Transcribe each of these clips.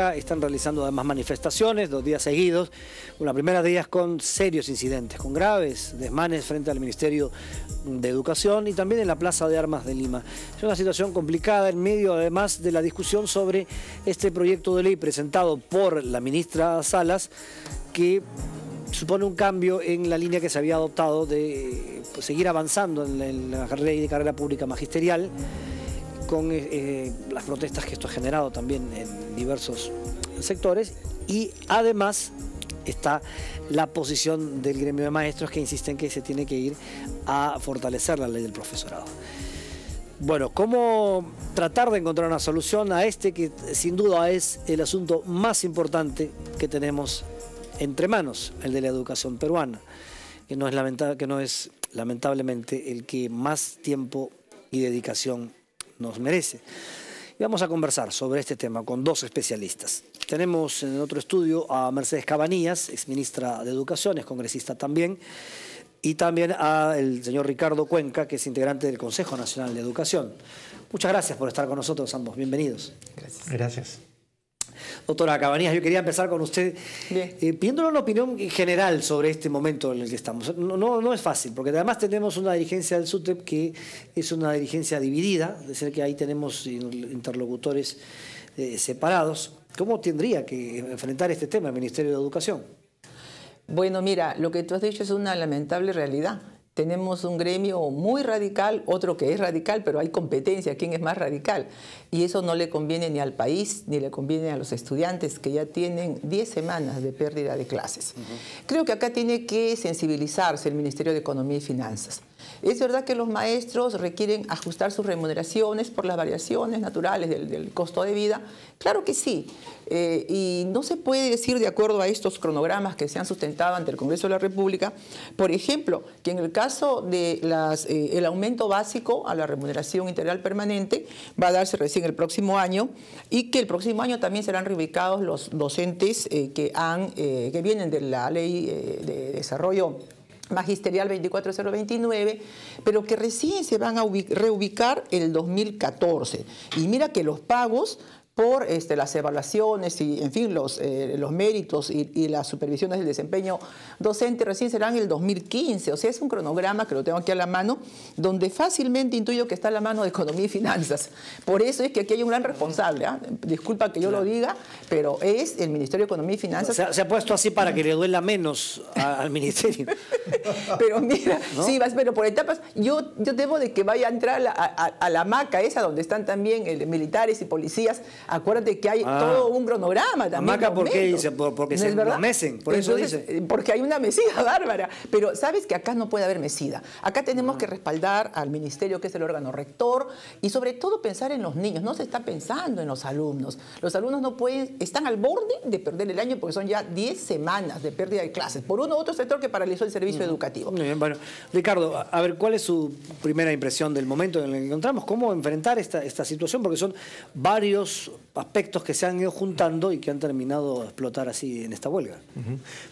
Están realizando además manifestaciones 2 días seguidos, la primera de ellas con serios incidentes, con graves desmanes frente al Ministerio de Educación y también en la Plaza de Armas de Lima. Es una situación complicada en medio además de la discusión sobre este proyecto de ley presentado por la ministra Salas, que supone un cambio en la línea que se había adoptado de seguir avanzando en la ley de carrera pública magisterial, con las protestas que esto ha generado también en diversos sectores, y además está la posición del gremio de maestros que insisten que se tiene que ir a fortalecer la ley del profesorado. Bueno, ¿cómo tratar de encontrar una solución a este que sin duda es el asunto más importante que tenemos entre manos, el de la educación peruana, que no es lamentablemente el que más tiempo y dedicación nos merece? Y vamos a conversar sobre este tema con 2 especialistas. Tenemos en otro estudio a Mercedes Cabanillas, exministra de Educación, es congresista también, y también al señor Ricardo Cuenca, que es integrante del Consejo Nacional de Educación. Muchas gracias por estar con nosotros ambos. Bienvenidos. Gracias. Gracias. Doctora Cabanillas, yo quería empezar con usted pidiéndole una opinión general sobre este momento en el que estamos. No es fácil, porque además tenemos una dirigencia del SUTEP que es una dirigencia dividida, es decir, que ahí tenemos interlocutores separados. ¿Cómo tendría que enfrentar este tema el Ministerio de Educación? Bueno, mira, lo que tú has dicho es una lamentable realidad. Tenemos un gremio muy radical, otro que es radical, pero hay competencia, ¿quién es más radical? Y eso no le conviene ni al país, ni le conviene a los estudiantes que ya tienen 10 semanas de pérdida de clases. Creo que acá tiene que sensibilizarse el Ministerio de Economía y Finanzas. Es verdad que los maestros requieren ajustar sus remuneraciones por las variaciones naturales del costo de vida. Claro que sí. Y no se puede decir, de acuerdo a estos cronogramas que se han sustentado ante el Congreso de la República, por ejemplo, que en el caso de el aumento básico a la remuneración integral permanente va a darse recién el próximo año, y que el próximo año también serán reubicados los docentes que vienen de la Ley de Desarrollo Magisterial 24029, pero que recién se van a reubicar el 2014. Y mira que los pagos por las evaluaciones y, en fin, los méritos y las supervisiones del desempeño docente recién serán el 2015. O sea, es un cronograma que lo tengo aquí a la mano, donde fácilmente intuyo que está a la mano de Economía y Finanzas. Por eso es que aquí hay un gran responsable. Disculpa que yo lo diga, pero es el Ministerio de Economía y Finanzas. Se ha puesto así para que le duela menos al Ministerio. Pero mira, ¿no? Sí, pero por etapas. Yo debo de que vaya a entrar a la hamaca esa donde están también militares y policías. Acuérdate que hay todo un cronograma también. ¿Hamaca por qué dice? Porque se lo mecen, por eso dice. Porque hay una mesida bárbara. Pero sabes que acá no puede haber mesida. Acá tenemos que respaldar al ministerio, que es el órgano rector, y sobre todo pensar en los niños. No se está pensando en los alumnos. Los alumnos no pueden, están al borde de perder el año porque son ya 10 semanas de pérdida de clases por uno u otro sector que paralizó el servicio educativo. Muy bien, bueno. Ricardo, a ver, ¿cuál es su primera impresión del momento en el que encontramos? ¿Cómo enfrentar esta situación? Porque son varios aspectos que se han ido juntando y que han terminado a explotar así en esta huelga.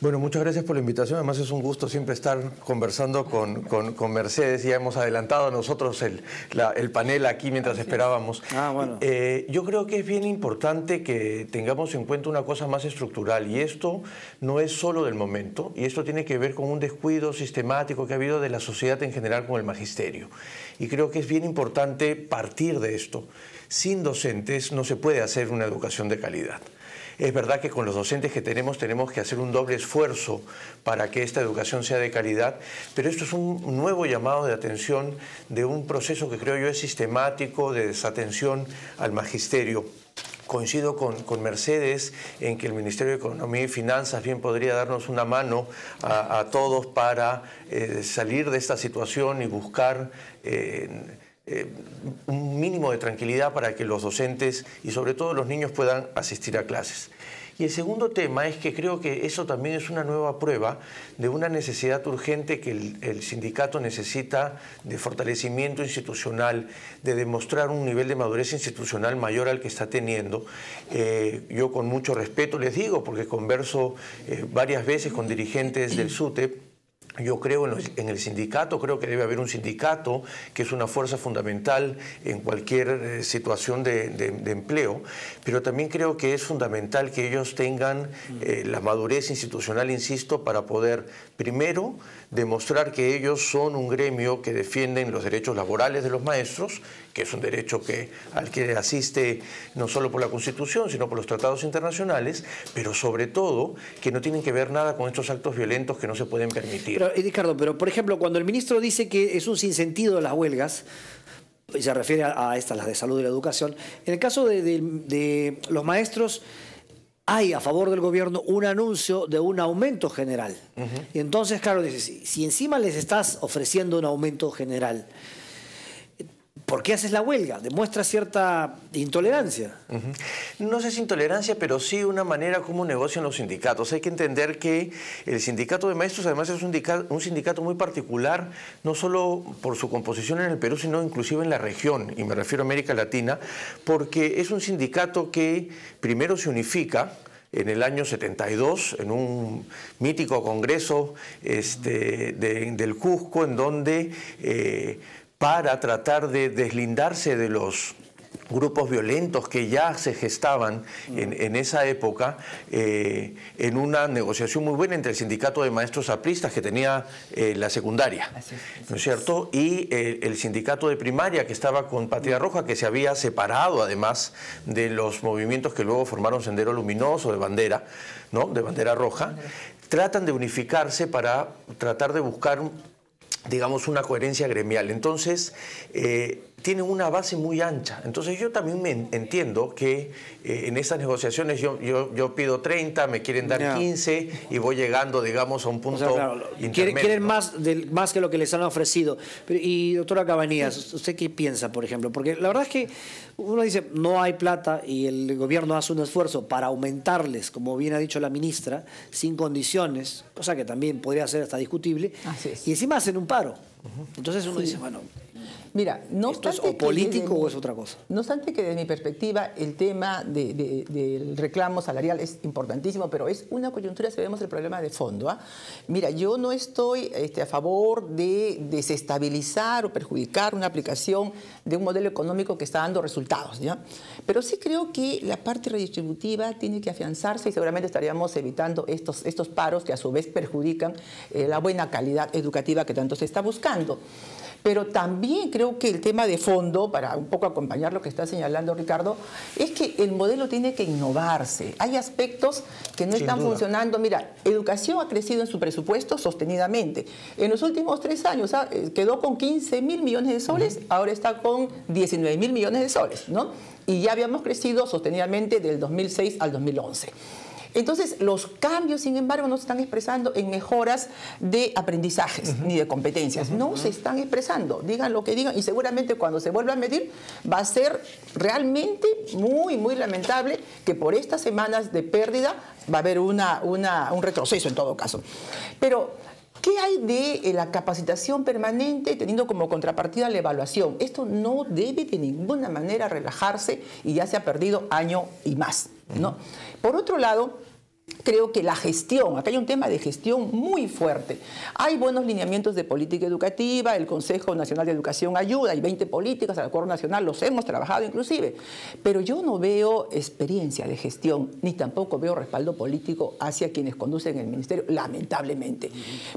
Bueno, muchas gracias por la invitación. Además es un gusto siempre estar conversando con Mercedes. Ya hemos adelantado nosotros el panel aquí mientras esperábamos. Bueno. Yo creo que es bien importante que tengamos en cuenta una cosa más estructural, y esto no es solo del momento, y esto tiene que ver con un descuido sistemático que ha habido de la sociedad en general con el magisterio. Y creo que es bien importante partir de esto. Sin docentes no se puede hacer una educación de calidad. Es verdad que con los docentes que tenemos que hacer un doble esfuerzo para que esta educación sea de calidad, pero esto es un nuevo llamado de atención de un proceso que creo yo es sistemático de desatención al magisterio. Coincido con Mercedes en que el Ministerio de Economía y Finanzas bien podría darnos una mano a todos para salir de esta situación y buscar un mínimo de tranquilidad para que los docentes y sobre todo los niños puedan asistir a clases. Y el segundo tema es que creo que eso también es una nueva prueba de una necesidad urgente que el sindicato necesita de fortalecimiento institucional, de demostrar un nivel de madurez institucional mayor al que está teniendo. Yo con mucho respeto les digo, porque converso varias veces con dirigentes del SUTEP, Yo creo en el sindicato, creo que debe haber un sindicato que es una fuerza fundamental en cualquier situación de empleo, pero también creo que es fundamental que ellos tengan la madurez institucional, insisto, para poder, primero, demostrar que ellos son un gremio que defienden los derechos laborales de los maestros, que es un derecho al que asiste no solo por la Constitución, sino por los tratados internacionales, pero sobre todo que no tienen que ver nada con estos actos violentos que no se pueden permitir. Pero, Ricardo, por ejemplo, cuando el ministro dice que es un sinsentido las huelgas, y se refiere a estas, las de salud y la educación, en el caso de los maestros, hay a favor del gobierno un anuncio de un aumento general. Y entonces, claro, dices, si encima les estás ofreciendo un aumento general, ¿por qué haces la huelga? Demuestra cierta intolerancia. No sé si intolerancia, pero sí una manera como negocian los sindicatos. Hay que entender que el sindicato de maestros además es un sindicato muy particular, no solo por su composición en el Perú, sino inclusive en la región, y me refiero a América Latina, porque es un sindicato que primero se unifica en el año 72, en un mítico congreso del Cusco, en donde para tratar de deslindarse de los grupos violentos que ya se gestaban en esa época, en una negociación muy buena entre el sindicato de maestros apristas que tenía la secundaria, ¿no es cierto? Y el sindicato de primaria que estaba con Patria Roja, que se había separado además de los movimientos que luego formaron Sendero Luminoso de bandera, ¿no? De bandera roja, tratan de unificarse para tratar de buscar, digamos, una coherencia gremial. Entonces, tienen una base muy ancha. Entonces, yo también entiendo que en estas negociaciones yo pido 30, me quieren dar 15 y voy llegando, digamos, a un punto intermedio. Quieren más que lo que les han ofrecido. Y doctora Cabanillas, ¿usted qué piensa, por ejemplo? Porque la verdad es que uno dice, no hay plata y el gobierno hace un esfuerzo para aumentarles, como bien ha dicho la ministra, sin condiciones, cosa que también podría ser hasta discutible, y encima hacen un paro. Entonces uno dice, bueno, mira, no ¿esto es o político o es otra cosa? No obstante que desde mi perspectiva el tema del reclamo salarial es importantísimo, pero es una coyuntura si vemos el problema de fondo. Mira, yo no estoy a favor de desestabilizar o perjudicar una aplicación de un modelo económico que está dando resultados, ¿ya? Pero sí creo que la parte redistributiva tiene que afianzarse y seguramente estaríamos evitando estos paros que a su vez perjudican la buena calidad educativa que tanto se está buscando. Pero también creo que el tema de fondo, para un poco acompañar lo que está señalando Ricardo, es que el modelo tiene que innovarse. Hay aspectos que no están funcionando. Mira, educación ha crecido en su presupuesto sostenidamente. En los últimos 3 años quedó con 15.000 millones de soles, ahora está con 19.000 millones de soles, ¿no? Y ya habíamos crecido sostenidamente del 2006 al 2011. Entonces, los cambios, sin embargo, no se están expresando en mejoras de aprendizajes ni de competencias. No se están expresando, digan lo que digan, y seguramente cuando se vuelva a medir va a ser realmente muy, muy lamentable que por estas semanas de pérdida va a haber un retroceso en todo caso. Pero ¿qué hay de la capacitación permanente teniendo como contrapartida la evaluación? Esto no debe de ninguna manera relajarse y ya se ha perdido año y más, ¿no? Por otro lado, creo que la gestión, acá hay un tema de gestión muy fuerte. Hay buenos lineamientos de política educativa, el Consejo Nacional de Educación ayuda, hay 20 políticas, el Acuerdo Nacional, los hemos trabajado inclusive, pero yo no veo experiencia de gestión, ni tampoco veo respaldo político hacia quienes conducen el ministerio, lamentablemente.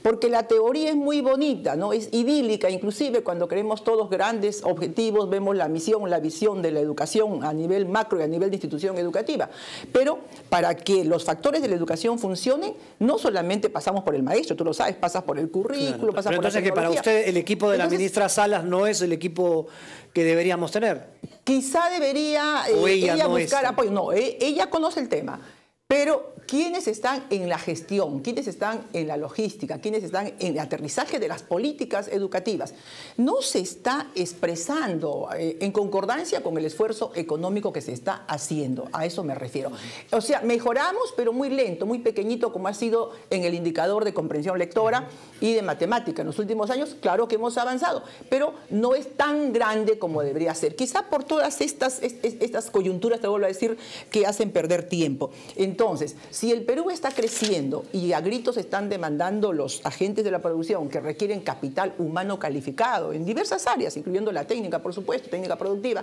Porque la teoría es muy bonita, ¿no? Es idílica, inclusive cuando queremos todos grandes objetivos, vemos la misión, la visión de la educación a nivel macro y a nivel de institución educativa. Pero para que los factores de la educación funcionen, no solamente pasamos por el maestro, tú lo sabes, pasas por el currículo, pasas por la tecnología. Entonces, que para usted el equipo de la ministra Salas no es el equipo que deberíamos tener. Quizá debería ella buscar apoyo. No, ella conoce el tema. Pero ¿quiénes están en la gestión? ¿Quiénes están en la logística? ¿Quiénes están en el aterrizaje de las políticas educativas? No se está expresando en concordancia con el esfuerzo económico que se está haciendo. A eso me refiero. O sea, mejoramos, pero muy lento, muy pequeñito, como ha sido en el indicador de comprensión lectora y de matemática. En los últimos años, claro que hemos avanzado, pero no es tan grande como debería ser. Quizá por todas estas coyunturas, te vuelvo a decir, que hacen perder tiempo. Entonces, si el Perú está creciendo y a gritos están demandando los agentes de la producción que requieren capital humano calificado en diversas áreas, incluyendo la técnica, por supuesto, técnica productiva,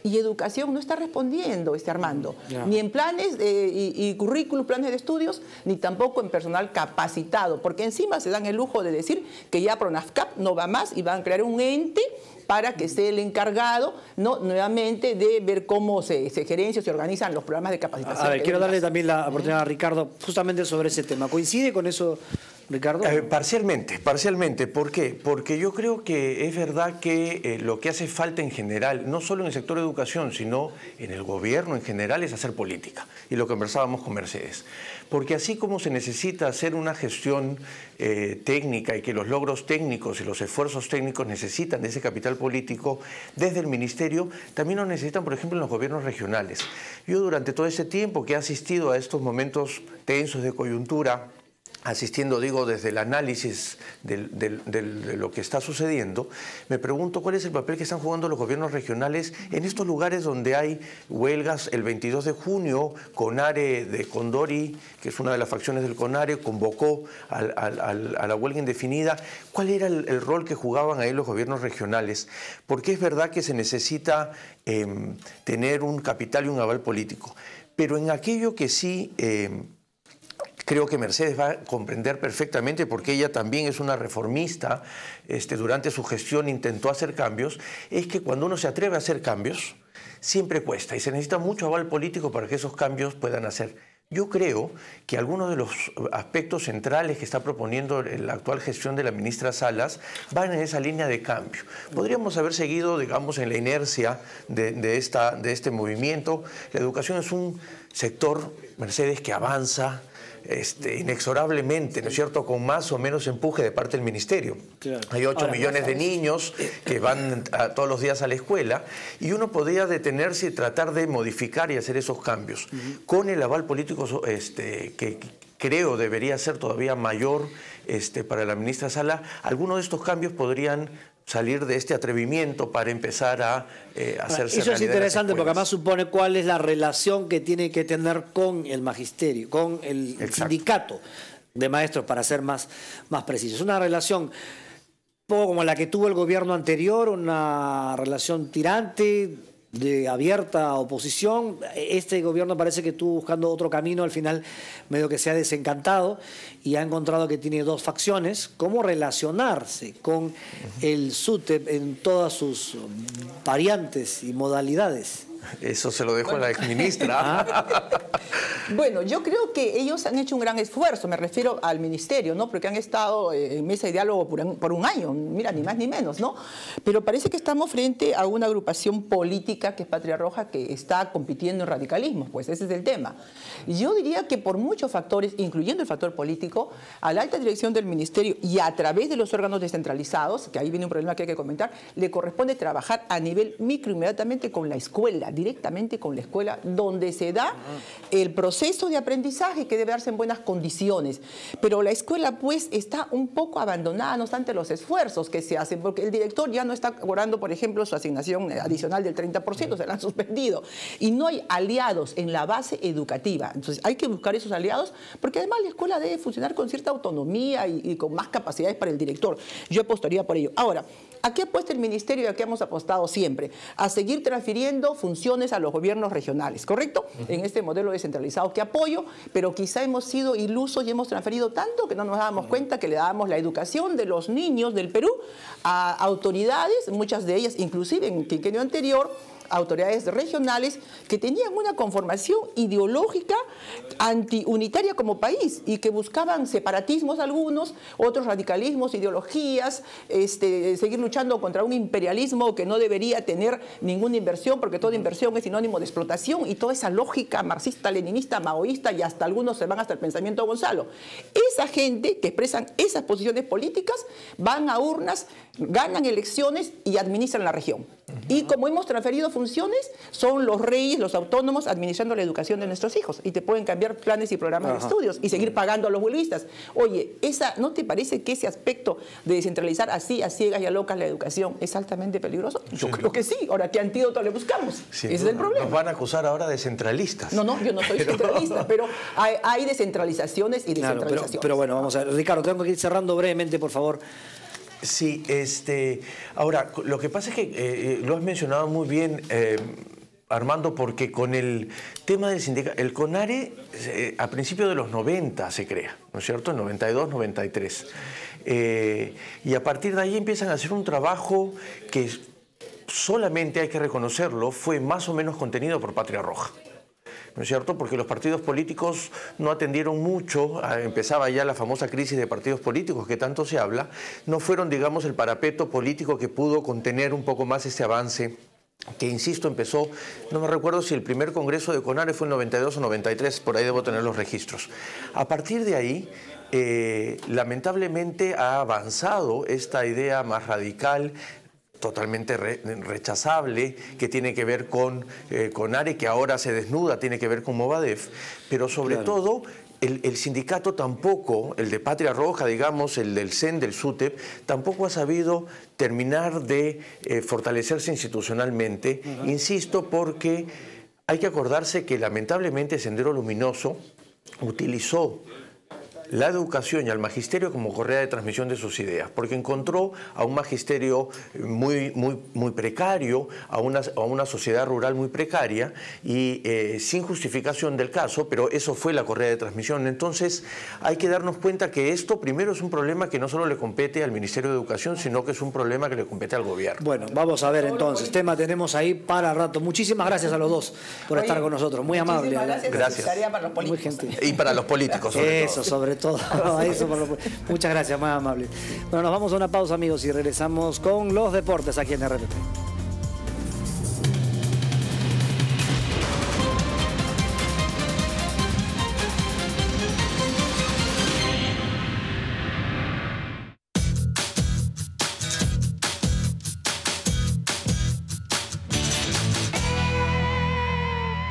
y educación no está respondiendo, Armando, ni en planes y currículos, planes de estudios, ni tampoco en personal capacitado, porque encima se dan el lujo de decir que ya PRONAFCAP no va más y van a crear un ente para que sea el encargado, ¿no?, nuevamente de ver cómo se gerencia, se organizan los programas de capacitación. A ver, quiero darle también la oportunidad a Ricardo justamente sobre ese tema. ¿Coincide con eso, Ricardo? Parcialmente. ¿Por qué? Porque yo creo que es verdad que lo que hace falta en general, no solo en el sector de educación, sino en el gobierno en general, es hacer política. Y lo conversábamos con Mercedes. Porque así como se necesita hacer una gestión técnica y que los logros técnicos y los esfuerzos técnicos necesitan de ese capital político, desde el ministerio también lo necesitan, por ejemplo, en los gobiernos regionales. Yo durante todo ese tiempo que he asistido a estos momentos tensos de coyuntura, asistiendo, digo, desde el análisis de lo que está sucediendo, me pregunto cuál es el papel que están jugando los gobiernos regionales en estos lugares donde hay huelgas. El 22 de junio, CONARE de Condori, que es una de las facciones del CONARE, convocó a la huelga indefinida. ¿Cuál era el rol que jugaban ahí los gobiernos regionales? Porque es verdad que se necesita tener un capital y un aval político, pero en aquello que sí... creo que Mercedes va a comprender perfectamente, porque ella también es una reformista, durante su gestión intentó hacer cambios, es que cuando uno se atreve a hacer cambios, siempre cuesta y se necesita mucho aval político para que esos cambios puedan hacer. Yo creo que algunos de los aspectos centrales que está proponiendo la actual gestión de la ministra Salas van en esa línea de cambio. Podríamos haber seguido, digamos, en la inercia de este movimiento. La educación es un sector, Mercedes, que avanza inexorablemente, ¿no es cierto?, con más o menos empuje de parte del ministerio. Claro. Hay 8 millones de niños que van todos los días a la escuela y uno podría detenerse y tratar de modificar y hacer esos cambios. Con el aval político que creo debería ser todavía mayor para la ministra Sala, algunos de estos cambios podrían salir de este atrevimiento para empezar a hacerse realidad. Eso es interesante porque además supone cuál es la relación que tiene que tener con el magisterio, con el sindicato de maestros, para ser más preciso. Es una relación poco como la que tuvo el gobierno anterior, una relación tirante, de abierta oposición. Este gobierno parece que estuvo buscando otro camino, al final medio que se ha desencantado y ha encontrado que tiene dos facciones. ¿Cómo relacionarse con el SUTEP en todas sus variantes y modalidades? Eso se lo dejo a la exministra. Bueno, yo creo que ellos han hecho un gran esfuerzo, me refiero al ministerio, ¿no?, porque han estado en mesa de diálogo por un año, mira, ni más ni menos, ¿no? Pero parece que estamos frente a una agrupación política que es Patria Roja, que está compitiendo en radicalismo, pues ese es el tema. Yo diría que por muchos factores, incluyendo el factor político, a la alta dirección del ministerio y a través de los órganos descentralizados, que ahí viene un problema que hay que comentar, le corresponde trabajar a nivel micro inmediatamente con la escuela, directamente con la escuela, donde se da el proceso de aprendizaje que debe darse en buenas condiciones. Pero la escuela pues está un poco abandonada, no obstante los esfuerzos que se hacen, porque el director ya no está cobrando, por ejemplo, su asignación adicional del 30%, se la han suspendido. Y no hay aliados en la base educativa. Entonces hay que buscar esos aliados, porque además la escuela debe funcionar con cierta autonomía y con más capacidades para el director. Yo apostaría por ello. Ahora, ¿a qué apuesta el ministerio y a qué hemos apostado siempre? A seguir transfiriendo funciones a los gobiernos regionales, ¿correcto? En este modelo descentralizado que apoyo, pero quizá hemos sido ilusos y hemos transferido tanto que no nos dábamos cuenta que le dábamos la educación de los niños del Perú a autoridades, muchas de ellas inclusive en el quinquenio anterior, autoridades regionales que tenían una conformación ideológica antiunitaria como país y que buscaban separatismos algunos, otros radicalismos, ideologías, seguir luchando contra un imperialismo que no debería tener ninguna inversión porque toda inversión es sinónimo de explotación y toda esa lógica marxista, leninista, maoísta y hasta algunos se van hasta el pensamiento Gonzalo. Esa gente que expresan esas posiciones políticas van a urnas ganan elecciones y administran la región. Y como hemos transferido funciones, son los reyes, los autónomos, administrando la educación de nuestros hijos. Y te pueden cambiar planes y programas de estudios y seguir pagando a los huelguistas. Oye, ¿no te parece que ese aspecto de descentralizar así, a ciegas y a locas la educación es altamente peligroso? Yo creo que sí. Ahora, ¿qué antídoto le buscamos? Ese es el problema. Nos van a acusar ahora de centralistas. No, yo no soy centralista, pero hay descentralizaciones y descentralizaciones. Claro, pero bueno, vamos a ver. Ricardo, tengo que ir cerrando brevemente, por favor. Sí, ahora, lo que pasa es que lo has mencionado muy bien, Armando, porque con el tema del sindicato, el CONARE a principios de los 90 se crea, ¿no es cierto? En 92, 93. Y a partir de ahí empiezan a hacer un trabajo que solamente, hay que reconocerlo, fue más o menos contenido por Patria Roja. ¿No es cierto? Porque los partidos políticos no atendieron mucho, empezaba ya la famosa crisis de partidos políticos que tanto se habla, no fueron, digamos, el parapeto político que pudo contener un poco más ese avance, que, insisto, empezó, no me recuerdo si el primer congreso de CONARE fue en 92 o 93, por ahí debo tener los registros. A partir de ahí, lamentablemente ha avanzado esta idea más radical, totalmente rechazable, que tiene que ver con CONARE, que ahora se desnuda, tiene que ver con Movadef, pero sobre todo el sindicato tampoco, el de Patria Roja, digamos, el del CEN, del SUTEP, tampoco ha sabido terminar de fortalecerse institucionalmente, insisto, porque hay que acordarse que lamentablemente Sendero Luminoso utilizó la educación y al magisterio como correa de transmisión de sus ideas, porque encontró a un magisterio muy precario, a una sociedad rural muy precaria y sin justificación del caso, pero eso fue la correa de transmisión. Entonces hay que darnos cuenta que esto primero es un problema que no solo le compete al Ministerio de Educación, sino que es un problema que le compete al gobierno. Bueno, vamos a ver entonces, tema tenemos ahí para rato. Muchísimas gracias a los dos por estar con nosotros, muy amable. Gracias. Para los políticos. Muy gentil. Y para los políticos, sobre todo. Eso, sobre todo. Muchas gracias, más amable. Bueno, nos vamos a una pausa, amigos, y regresamos con los deportes aquí en RPP.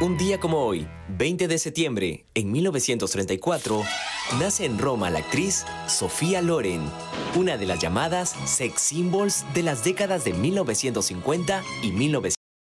Un día como hoy, 20 de septiembre, en 1934, nace en Roma la actriz Sofía Loren, una de las llamadas sex symbols de las décadas de 1950 y 1960.